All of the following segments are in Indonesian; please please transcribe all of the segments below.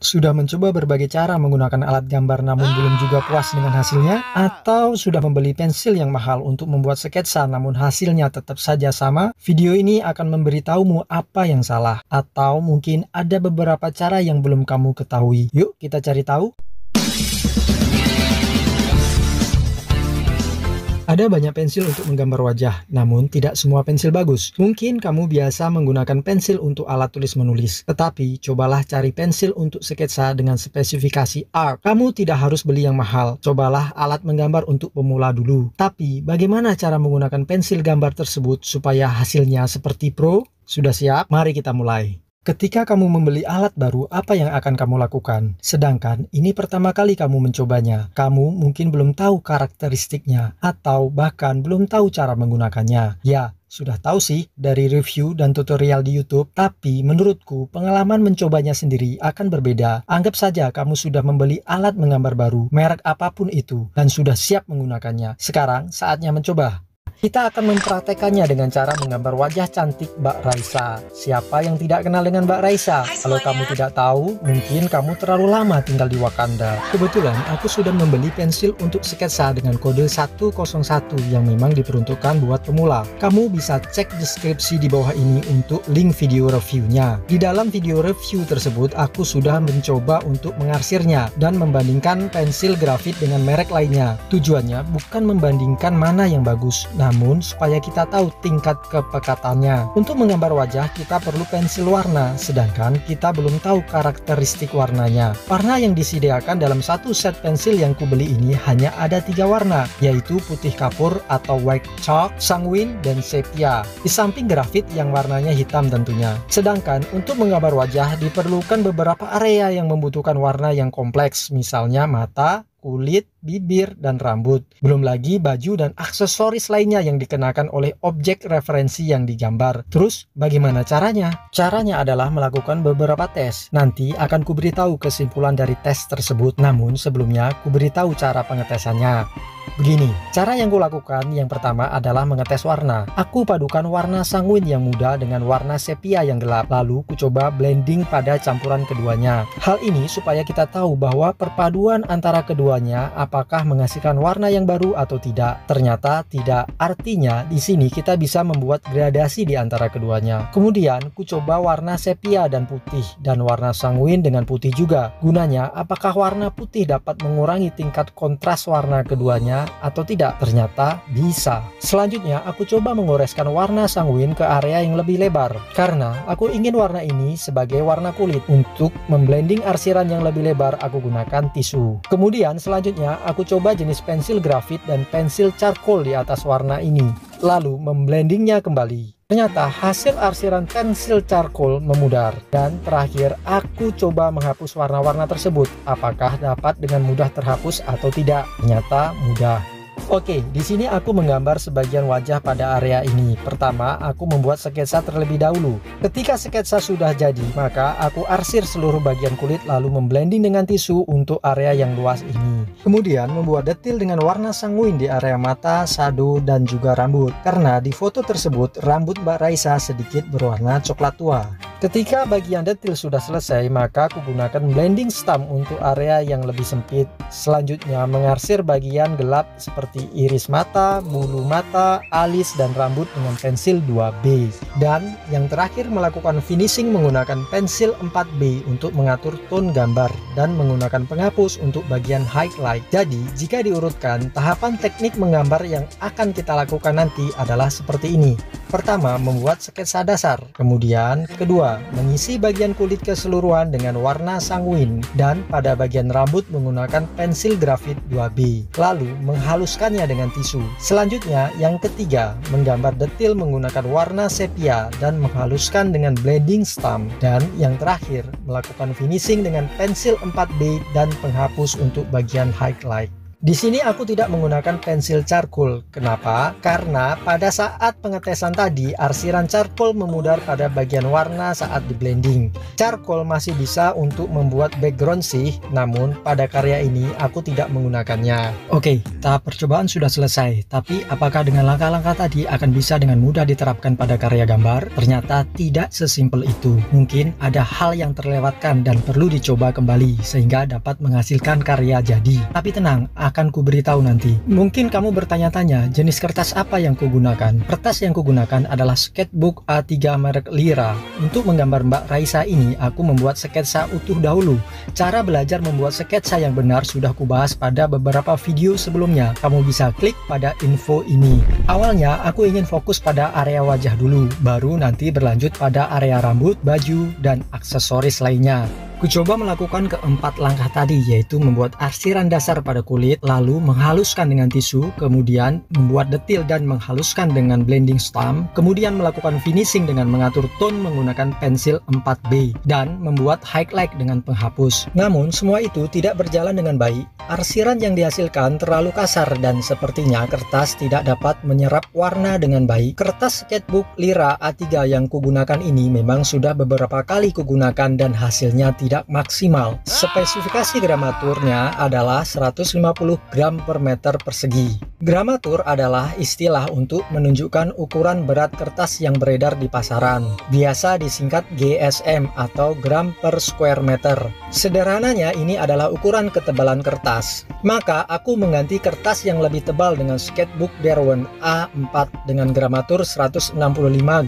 Sudah mencoba berbagai cara menggunakan alat gambar namun belum juga puas dengan hasilnya? Atau sudah membeli pensil yang mahal untuk membuat sketsa namun hasilnya tetap saja sama? Video ini akan memberitahumu apa yang salah. Atau mungkin ada beberapa cara yang belum kamu ketahui. Yuk kita cari tahu. Ada banyak pensil untuk menggambar wajah, namun tidak semua pensil bagus. Mungkin kamu biasa menggunakan pensil untuk alat tulis menulis, tetapi cobalah cari pensil untuk sketsa dengan spesifikasi art. Kamu tidak harus beli yang mahal, cobalah alat menggambar untuk pemula dulu. Tapi bagaimana cara menggunakan pensil gambar tersebut supaya hasilnya seperti pro? Sudah siap? Mari kita mulai. Ketika kamu membeli alat baru, apa yang akan kamu lakukan? Sedangkan ini pertama kali kamu mencobanya, kamu mungkin belum tahu karakteristiknya, atau bahkan belum tahu cara menggunakannya. Ya, sudah tahu sih dari review dan tutorial di YouTube, tapi menurutku pengalaman mencobanya sendiri akan berbeda. Anggap saja kamu sudah membeli alat menggambar baru, merek apapun itu, dan sudah siap menggunakannya. Sekarang saatnya mencoba. Kita akan mempraktekannya dengan cara menggambar wajah cantik Mbak Raisa. Siapa yang tidak kenal dengan Mbak Raisa? Kalau kamu tidak tahu, mungkin kamu terlalu lama tinggal di Wakanda. Kebetulan aku sudah membeli pensil untuk sketsa dengan kode 101 yang memang diperuntukkan buat pemula. Kamu bisa cek deskripsi di bawah ini untuk link video reviewnya. Di dalam video review tersebut, aku sudah mencoba untuk mengarsirnya dan membandingkan pensil grafit dengan merek lainnya. Tujuannya bukan membandingkan mana yang bagus, namun supaya kita tahu tingkat kepekatannya. Untuk menggambar wajah kita perlu pensil warna, sedangkan kita belum tahu karakteristik warnanya. Warna yang disediakan dalam satu set pensil yang kubeli ini hanya ada 3 warna, yaitu putih kapur atau white chalk, sanguine, dan sepia. Di samping grafit yang warnanya hitam tentunya. Sedangkan untuk menggambar wajah diperlukan beberapa area yang membutuhkan warna yang kompleks, misalnya mata, kulit, bibir, dan rambut. Belum lagi baju dan aksesoris lainnya yang dikenakan oleh objek referensi yang digambar. Terus, bagaimana caranya? Caranya adalah melakukan beberapa tes. Nanti akan kuberitahu kesimpulan dari tes tersebut. Namun sebelumnya, kuberitahu cara pengetesannya. Begini, cara yang kulakukan yang pertama adalah mengetes warna. Aku padukan warna sanguin yang muda dengan warna sepia yang gelap. Lalu kucoba blending pada campuran keduanya. Hal ini supaya kita tahu bahwa perpaduan antara keduanya apakah menghasilkan warna yang baru atau tidak. Ternyata tidak. Artinya di sini kita bisa membuat gradasi di antara keduanya. Kemudian kucoba warna sepia dan putih dan warna sanguin dengan putih juga. Gunanya apakah warna putih dapat mengurangi tingkat kontras warna keduanya atau tidak. Ternyata bisa. Selanjutnya aku coba mengoreskan warna sanguin ke area yang lebih lebar karena aku ingin warna ini sebagai warna kulit. Untuk memblending arsiran yang lebih lebar aku gunakan tisu. Kemudian selanjutnya aku coba jenis pensil grafit dan pensil charcoal di atas warna ini, lalu memblendingnya kembali. Ternyata hasil arsiran pensil charcoal memudar. Dan terakhir aku coba menghapus warna-warna tersebut. Apakah dapat dengan mudah terhapus atau tidak? Ternyata mudah. Oke, di sini aku menggambar sebagian wajah pada area ini. Pertama, aku membuat sketsa terlebih dahulu. Ketika sketsa sudah jadi, maka aku arsir seluruh bagian kulit lalu memblending dengan tisu untuk area yang luas ini. Kemudian membuat detail dengan warna sanguin di area mata, shadow, dan juga rambut. Karena di foto tersebut rambut Mbak Raisa sedikit berwarna coklat tua. Ketika bagian detail sudah selesai, maka aku gunakan blending stamp untuk area yang lebih sempit. Selanjutnya mengarsir bagian gelap seperti iris mata, bulu mata, alis, dan rambut dengan pensil 2B. Dan yang terakhir melakukan finishing menggunakan pensil 4B untuk mengatur tone gambar dan menggunakan penghapus untuk bagian highlight. Jadi jika diurutkan, tahapan teknik menggambar yang akan kita lakukan nanti adalah seperti ini. Pertama, membuat sketsa dasar. Kemudian kedua, mengisi bagian kulit keseluruhan dengan warna sanguin, dan pada bagian rambut menggunakan pensil grafit 2B. Lalu menghaluskannya dengan tisu. Selanjutnya yang ketiga, menggambar detail menggunakan warna sepia dan menghaluskan dengan blending stamp. Dan yang terakhir, melakukan finishing dengan pensil 4B dan penghapus untuk bagian highlight. Di sini aku tidak menggunakan pensil charcoal. Kenapa? Karena pada saat pengetesan tadi, arsiran charcoal memudar pada bagian warna saat di blending. Charcoal masih bisa untuk membuat background sih, namun pada karya ini aku tidak menggunakannya. Oke, tahap percobaan sudah selesai. Tapi apakah dengan langkah-langkah tadi akan bisa dengan mudah diterapkan pada karya gambar? Ternyata tidak sesimpel itu. Mungkin ada hal yang terlewatkan dan perlu dicoba kembali sehingga dapat menghasilkan karya jadi. Tapi tenang, akan ku beritahu nanti. Mungkin kamu bertanya-tanya, jenis kertas apa yang kugunakan? Kertas yang kugunakan adalah sketchbook A3 merek Lyra. Untuk menggambar Mbak Raisa ini, aku membuat sketsa utuh dahulu. Cara belajar membuat sketsa yang benar sudah kubahas pada beberapa video sebelumnya. Kamu bisa klik pada info ini. Awalnya, aku ingin fokus pada area wajah dulu, baru nanti berlanjut pada area rambut, baju, dan aksesoris lainnya. Kucoba melakukan keempat langkah tadi, yaitu membuat arsiran dasar pada kulit, lalu menghaluskan dengan tisu, kemudian membuat detil dan menghaluskan dengan blending stamp, kemudian melakukan finishing dengan mengatur tone menggunakan pensil 4B, dan membuat highlight dengan penghapus. Namun, semua itu tidak berjalan dengan baik. Arsiran yang dihasilkan terlalu kasar dan sepertinya kertas tidak dapat menyerap warna dengan baik. Kertas sketchbook Lyra A3 yang kugunakan ini memang sudah beberapa kali kugunakan dan hasilnya tidak maksimal. Spesifikasi gramaturnya adalah 150 gram per meter persegi. Gramatur adalah istilah untuk menunjukkan ukuran berat kertas yang beredar di pasaran. Biasa disingkat GSM atau gram per square meter. Sederhananya ini adalah ukuran ketebalan kertas. Maka aku mengganti kertas yang lebih tebal dengan sketchbook Derwent A4 dengan gramatur 165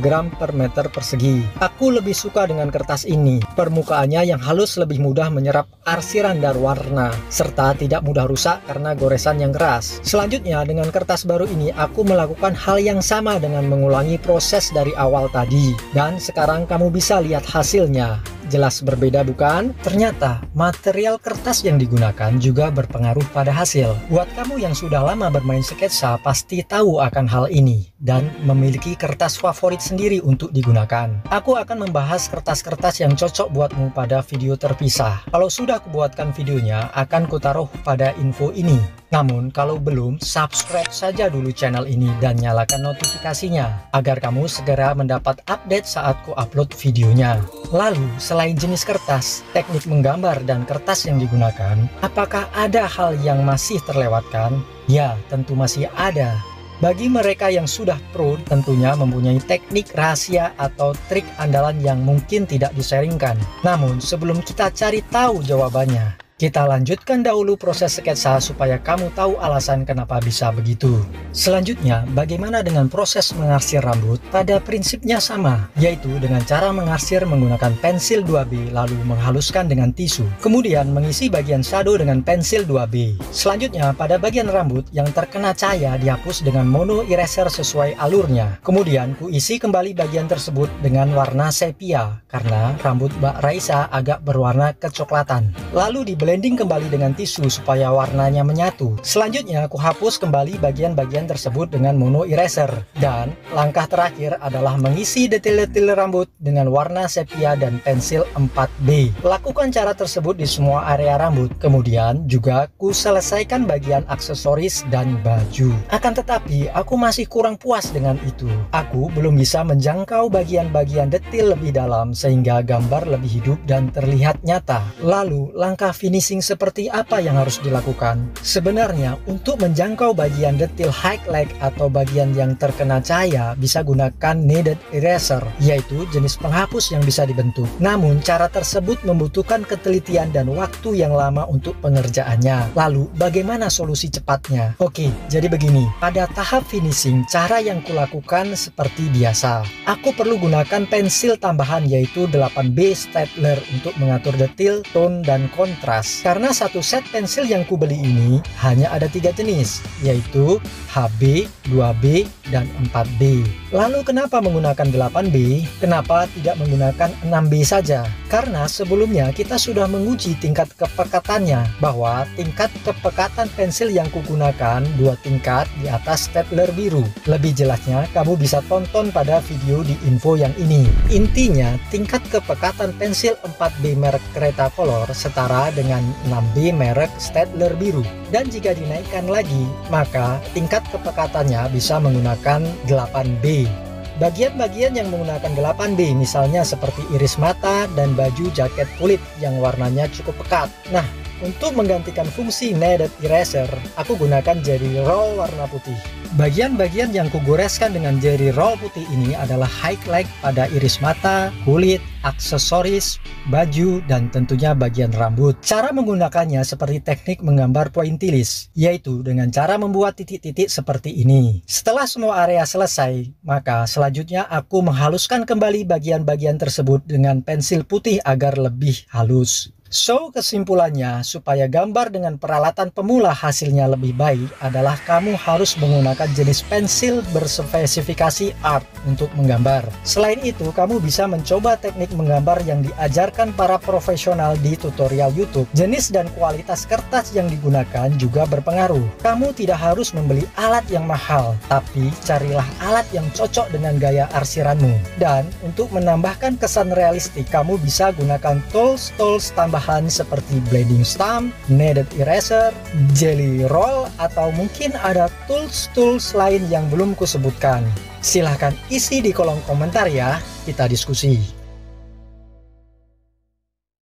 gram per meter persegi. Aku lebih suka dengan kertas ini. Permukaannya yang halus lebih mudah menyerap arsiran dan warna, serta tidak mudah rusak karena goresan yang keras. Selanjutnya, dengan kertas baru ini aku melakukan hal yang sama dengan mengulangi proses dari awal tadi. Dan sekarang kamu bisa lihat hasilnya. Jelas berbeda bukan? Ternyata material kertas yang digunakan juga berpengaruh pada hasil. Buat kamu yang sudah lama bermain sketsa pasti tahu akan hal ini dan memiliki kertas favorit sendiri untuk digunakan. Aku akan membahas kertas-kertas yang cocok buatmu pada video terpisah. Kalau sudah kubuatkan videonya akan kutaruh pada info ini. Namun kalau belum, subscribe saja dulu channel ini dan nyalakan notifikasinya agar kamu segera mendapat update saat ku upload videonya. Lalu, selain jenis kertas, teknik menggambar dan kertas yang digunakan, apakah ada hal yang masih terlewatkan? Ya, tentu masih ada. Bagi mereka yang sudah pro, tentunya mempunyai teknik rahasia atau trik andalan yang mungkin tidak disaringkan. Namun, sebelum kita cari tahu jawabannya, kita lanjutkan dahulu proses sketsa supaya kamu tahu alasan kenapa bisa begitu. Selanjutnya, bagaimana dengan proses mengarsir rambut? Pada prinsipnya sama, yaitu dengan cara mengarsir menggunakan pensil 2B lalu menghaluskan dengan tisu. Kemudian mengisi bagian shadow dengan pensil 2B. Selanjutnya, pada bagian rambut yang terkena cahaya dihapus dengan mono eraser sesuai alurnya. Kemudian kuisi kembali bagian tersebut dengan warna sepia karena rambut Mbak Raisa agak berwarna kecoklatan. Lalu blending kembali dengan tisu supaya warnanya menyatu. Selanjutnya aku hapus kembali bagian-bagian tersebut dengan mono eraser. Dan langkah terakhir adalah mengisi detil-detil rambut dengan warna sepia dan pensil 4B. Lakukan cara tersebut di semua area rambut. Kemudian juga ku selesaikan bagian aksesoris dan baju. Akan tetapi aku masih kurang puas dengan itu. Aku belum bisa menjangkau bagian-bagian detil lebih dalam sehingga gambar lebih hidup dan terlihat nyata. Lalu langkah finishing seperti apa yang harus dilakukan? Sebenarnya untuk menjangkau bagian detil highlight atau bagian yang terkena cahaya bisa gunakan kneaded eraser, yaitu jenis penghapus yang bisa dibentuk. Namun cara tersebut membutuhkan ketelitian dan waktu yang lama untuk pengerjaannya. Lalu bagaimana solusi cepatnya? Oke, jadi begini. Pada tahap finishing, cara yang kulakukan seperti biasa. Aku perlu gunakan pensil tambahan yaitu 8B stapler untuk mengatur detil, tone, dan kontras. Karena satu set pensil yang kubeli ini hanya ada 3 jenis, yaitu HB, 2B, dan 4B. Lalu kenapa menggunakan 8B? Kenapa tidak menggunakan 6B saja? Karena sebelumnya kita sudah menguji tingkat kepekatannya, bahwa tingkat kepekatan pensil yang kugunakan 2 tingkat di atas stapler biru. Lebih jelasnya kamu bisa tonton pada video di info yang ini. Intinya tingkat kepekatan pensil 4B merek Cretacolor setara dengan dengan 6B merek Staedtler biru. Dan jika dinaikkan lagi, maka tingkat kepekatannya bisa menggunakan 8B. Bagian-bagian yang menggunakan 8B misalnya seperti iris mata dan baju jaket kulit yang warnanya cukup pekat. Nah, untuk menggantikan fungsi kneaded eraser, aku gunakan Jelly Roll warna putih. Bagian-bagian yang kugoreskan dengan Jelly Roll putih ini adalah highlight pada iris mata, kulit, aksesoris, baju, dan tentunya bagian rambut. Cara menggunakannya seperti teknik menggambar pointillis, yaitu dengan cara membuat titik-titik seperti ini. Setelah semua area selesai, maka selanjutnya aku menghaluskan kembali bagian-bagian tersebut dengan pensil putih agar lebih halus. So, kesimpulannya, supaya gambar dengan peralatan pemula hasilnya lebih baik adalah kamu harus menggunakan jenis pensil berspesifikasi art untuk menggambar. Selain itu, kamu bisa mencoba teknik menggambar yang diajarkan para profesional di tutorial YouTube. Jenis dan kualitas kertas yang digunakan juga berpengaruh. Kamu tidak harus membeli alat yang mahal, tapi carilah alat yang cocok dengan gaya arsiranmu. Dan untuk menambahkan kesan realistik, kamu bisa gunakan tools tambahan seperti blending stamp, kneaded eraser, jelly roll, atau mungkin ada tools lain yang belum kusebutkan. Silahkan isi di kolom komentar ya, kita diskusi.